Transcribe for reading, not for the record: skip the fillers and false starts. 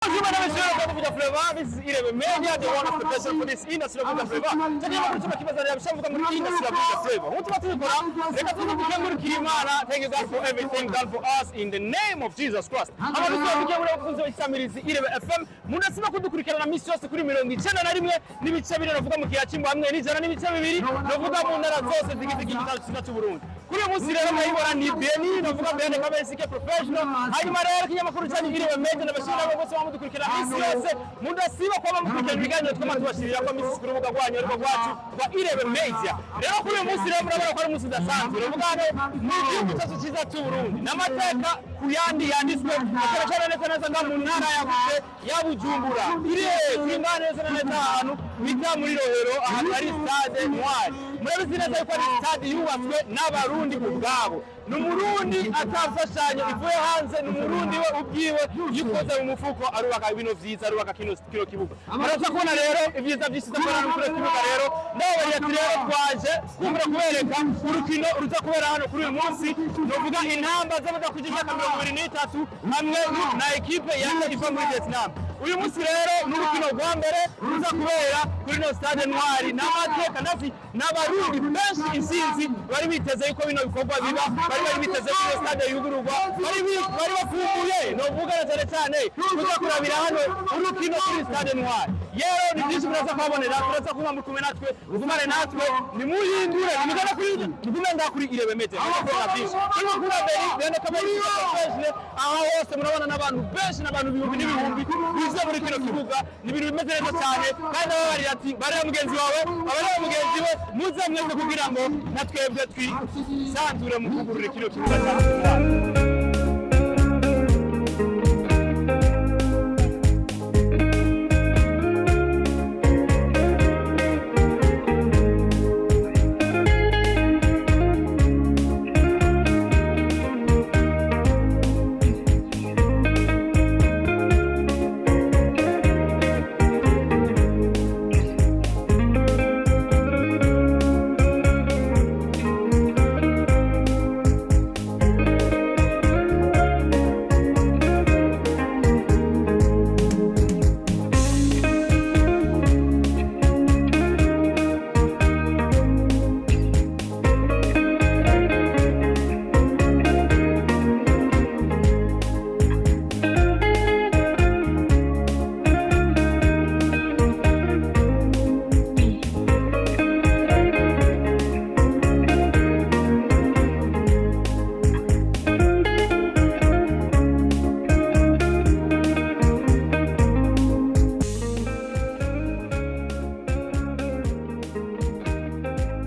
This is IREBE MEDIA, the one of the best for this industry of the flavor. Jadi yang berusaha kita dari Abisha bukan muri industry of the flavor. Untuk itu korang, mereka tuh bukan muri kirimana. Thank you God for everything done for us in the name of Jesus Christ. Abarundi bukan muri kunzo isamirizi IREBE FM. Munasima kudukurikirana misi yose kuri 91 n'ibice 2 navuga mu kiyacimbo hamwe n'ijana n'ibice 2 navuga mu ntara zose zigize igitabo cy'u Burundi. Kuri munsi rero mwayibora ni Beni navuga Beni kabesike professional. Hanyuma rero kinyamakuru cyane IREBE MEDIA n'abashira bose bamudukurikirana misi yose. Mundasiba kwa bamukurikirana ibiganiro tw'amatubashirira kwa misi ku rubuga rwanyu ariko rwacu rwa IREBE MEDIA. Rero kuri uyu munsi rero murabona ko ari umunsi udasanzwe. Ruvugane n'igihugu cyacu cyiza cy'u Burundi n'amateka kuyandi yanditswe cyane neza nga mu ntara yagutse ya Bujumbura. Kwimana neza neza ahantu bita muri Rohero ahantu ari Stade Intwari. Murabizi neza yuko ari stade yubatswe n'Abarundi ubwabo. N'umurundi atafashanya ivuye hanze n'umurundi we ubwiwe yikoze mu mufuko arubaka ibintu vyiza arubaka kino kibuga. Araza kubona rero ivyiza by'isi zakora mu kibuga rero nawe yati rero twaje kumura kubereka urukino ruza kubera hano kuri uyu munsi novuga intamba z'abadakujije ka 23 hamwe na equipe ya iva muri Vietnam. Uyu munsi rero n'urukino rwa mbere ruza kubera kuri no Stade Intwari n'amateka nafi n'Abarundi benshi insinzi bari biteze yuko bino bikorwa biba bari biteze kuri stade yugururwa bari bafunguye novuga cyane kuza kurabira hano urukino kuri Stade Intwari. Yero ni byinshi muraza kwabonera turaza kuba mu kumwe natwe ugumane natwe ni muhindure nimugana kuri ngumenda kuri IREBE MEDIA n'akora byinshi kuri kuri Beni bene kabiri professional aho hose murabona n'abantu benshi n'abantu ibihumbi bize muri kino kibuga ni ibintu bimeze neza cyane kandi bari ati bari mugenzi wawe abari mugenzi we muze mwese kugira ngo natwebwe twisanzure mu kugurura kino kibuga.